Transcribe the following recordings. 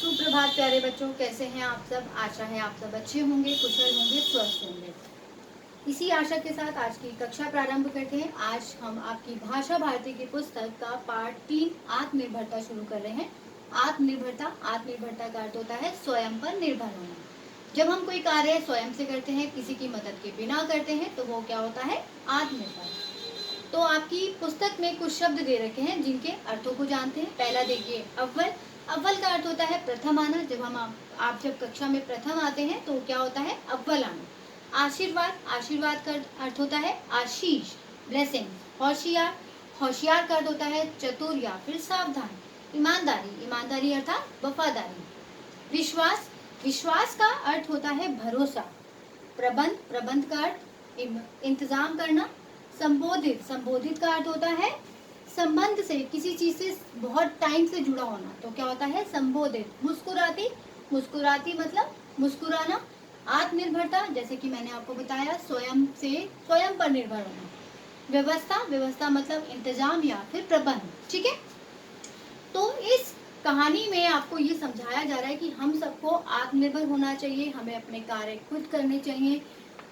सुप्रभात प्यारे बच्चों, कैसे हैं आप सब। आशा है आप सब अच्छे होंगे, कुशल होंगे, स्वस्थ होंगे। इसी आशा के साथ आज की कक्षा प्रारंभ करते हैं। आज हम आपकी भाषा भारती की पुस्तक का पाठ 3 आत्मनिर्भरता शुरू कर रहे हैं। आत्मनिर्भरता का अर्थ होता है स्वयं पर निर्भर होना। जब हम कोई कार्य स्वयं से करते हैं, किसी की मदद के बिना करते हैं, तो वो क्या होता है, आत्मनिर्भर। तो आपकी पुस्तक में कुछ शब्द दे रखे हैं जिनके अर्थों को जानते हैं। पहला देखिए, अव्वल। अव्वल का अर्थ होता है प्रथम आना। जब आप जब कक्षा में प्रथम आते हैं तो क्या होता है, अव्वल आना। आशीर्वाद। आशीर्वाद का अर्थ होता है आशीष, ब्लेसिंग। होशियार। होशियार का अर्थ होता है चतुर या फिर सावधान। ईमानदारी। ईमानदारी अर्थात वफादारी। विश्वास। विश्वास का अर्थ होता है भरोसा। प्रबंध। प्रबंध का अर्थ इंतजाम करना। संबोधित। संबोधित का अर्थ होता है संबंध से, किसी चीज से बहुत टाइम से जुड़ा होना, तो क्या होता है, संबोधित। मुस्कुराती। मुस्कुराती मतलब मुस्कुराना। आत्मनिर्भरता, जैसे कि मैंने आपको बताया, स्वयं पर निर्भर होना। व्यवस्था। व्यवस्था मतलब इंतजाम या फिर प्रबंध। ठीक है, तो इस कहानी में आपको ये समझाया जा रहा है कि हम सबको आत्मनिर्भर होना चाहिए, हमें अपने कार्य खुद करने चाहिए।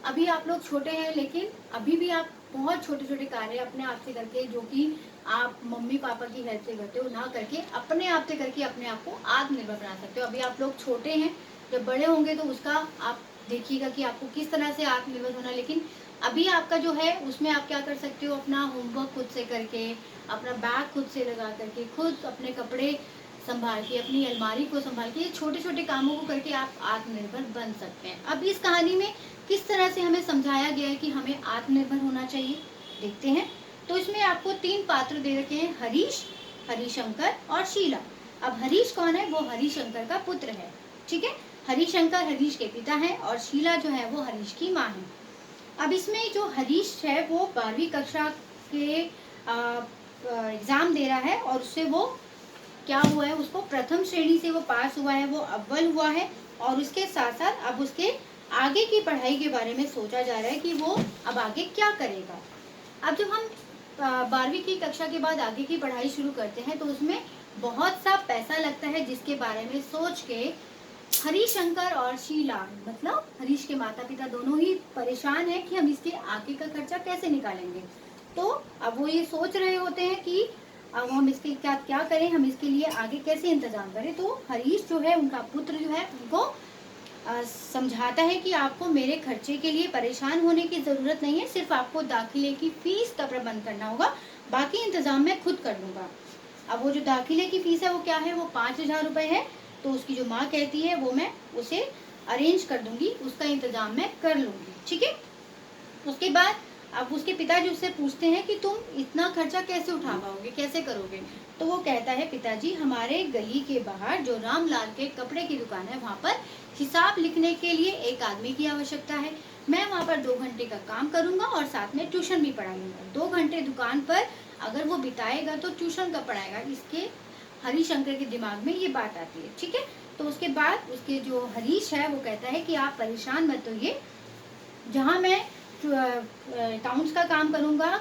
अभी आप लोग छोटे हैं, लेकिन अभी भी आप बहुत छोटे छोटे कार्य अपने आप से करके, जो कि आप मम्मी पापा की हेल्प से करते हो, ना करके अपने आप से करके अपने आप को आत्मनिर्भर बना सकते हो। अभी आप लोग छोटे हैं, जब बड़े होंगे तो उसका आप देखिएगा कि आपको किस तरह से आत्मनिर्भर होना। लेकिन अभी आपका जो है उसमें आप क्या कर सकते हो, अपना होमवर्क खुद से करके, अपना बैग खुद से लगा करके, खुद अपने कपड़े संभाल के, अपनी अलमारी को संभाल के, छोटे छोटे कामों को करके आप आत्मनिर्भर बन सकते हैं। अब इस कहानी में किस तरह से हमें समझाया गया है कि हमें आत्मनिर्भर होना चाहिए, देखते हैं। तो इसमें आपको 3 पात्र दे रखे हैं, हरीश, हरिशंकर और शीला। अब हरीश कौन है, वो हरिशंकर का पुत्र है। ठीक है, हरिशंकर हरीश के पिता हैं और शीला जो है वो हरीश की माँ है। अब इसमें जो हरीश है वो 12वीं कक्षा के एग्जाम दे रहा है और उससे वो क्या हुआ है, उसको प्रथम श्रेणी से वो पास हुआ है, वो अव्वल हुआ है। और उसके साथ साथ अब उसके आगे की पढ़ाई के बारे में सोचा जा रहा है कि वो अब आगे क्या करेगा। अब जब हम 12वीं की कक्षा के बाद आगे की पढ़ाई शुरू करते हैं तो उसमें बहुत सा पैसा लगता है, जिसके बारे में सोच के हरिशंकर और शीला, मतलब हरीश के माता पिता, दोनों ही परेशान है कि हम इसके आगे का खर्चा कैसे निकालेंगे। तो अब वो ये सोच रहे होते हैं कि अब हम इसके क्या क्या करें, हम इसके लिए आगे कैसे इंतजाम करें। तो हरीश जो है, उनका पुत्र जो है, उनको समझाता है कि आपको मेरे खर्चे के लिए परेशान होने की ज़रूरत नहीं है, सिर्फ आपको दाखिले की फीस का प्रबंध करना होगा, बाकी इंतजाम मैं खुद कर लूँगा। अब वो जो दाखिले की फीस है वो क्या है, वो 5,000 रुपये है। तो उसकी जो माँ कहती है वो मैं उसे अरेंज कर दूंगी, उसका इंतजाम मैं कर लूँगी। ठीक है, उसके बाद अब उसके पिताजी उससे पूछते हैं कि तुम इतना खर्चा कैसे उठा पाओगे, कैसे करोगे। तो वो कहता है, पिताजी हमारे गली के बाहर जो रामलाल के कपड़े की दुकान है, वहाँ पर हिसाब लिखने के लिए एक आदमी की आवश्यकता है। मैं वहाँ पर 2 घंटे का काम करूँगा और साथ में ट्यूशन भी पढ़ा लूँगा। 2 घंटे दुकान पर अगर वो बिताएगा तो ट्यूशन कब पढ़ाएगा, इसके हरिशंकर के दिमाग में ये बात आती है। ठीक है, तो उसके बाद उसके जो हरीश है वो कहता है कि आप परेशान मत होइए, जहाँ मैं अकाउंट्स का काम करूँगा,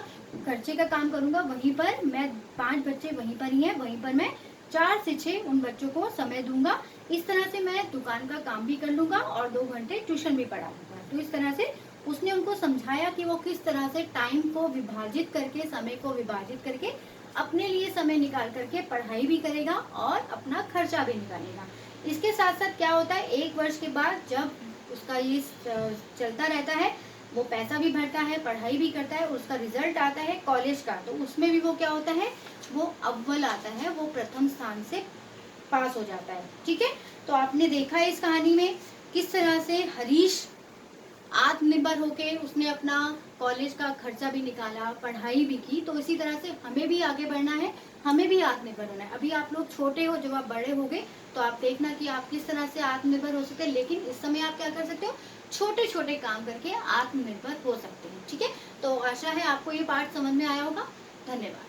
खर्चे का काम करूँगा, वहीं पर मैं 5 बच्चे वहीं पर ही हैं, वहीं पर मैं 4 से 6 उन बच्चों को समय दूंगा। इस तरह से मैं दुकान का काम भी कर लूँगा और 2 घंटे ट्यूशन भी पढ़ा लूँगा। तो इस तरह से उसने उनको समझाया कि वो किस तरह से टाइम को विभाजित करके, समय को विभाजित करके अपने लिए समय निकाल करके पढ़ाई भी करेगा और अपना खर्चा भी निकालेगा। इसके साथ साथ क्या होता है, 1 वर्ष के बाद जब उसका ये चलता रहता है, वो पैसा भी भरता है, पढ़ाई भी करता है, उसका रिजल्ट आता है कॉलेज का, तो उसमें भी वो क्या होता है, वो अव्वल आता है, वो प्रथम स्थान से पास हो जाता है। ठीक है, तो आपने देखा है इस कहानी में किस तरह से हरीश आत्मनिर्भर होके उसने अपना कॉलेज का खर्चा भी निकाला, पढ़ाई भी की। तो इसी तरह से हमें भी आगे बढ़ना है, हमें भी आत्मनिर्भर होना है। अभी आप लोग छोटे हो, जब आप बड़े होगे तो आप देखना कि आप किस तरह से आत्मनिर्भर हो सकते हैं। लेकिन इस समय आप क्या कर सकते हो, छोटे छोटे काम करके आत्मनिर्भर हो सकते हैं। ठीक है, तो आशा है आपको ये पाठ समझ में आया होगा। धन्यवाद।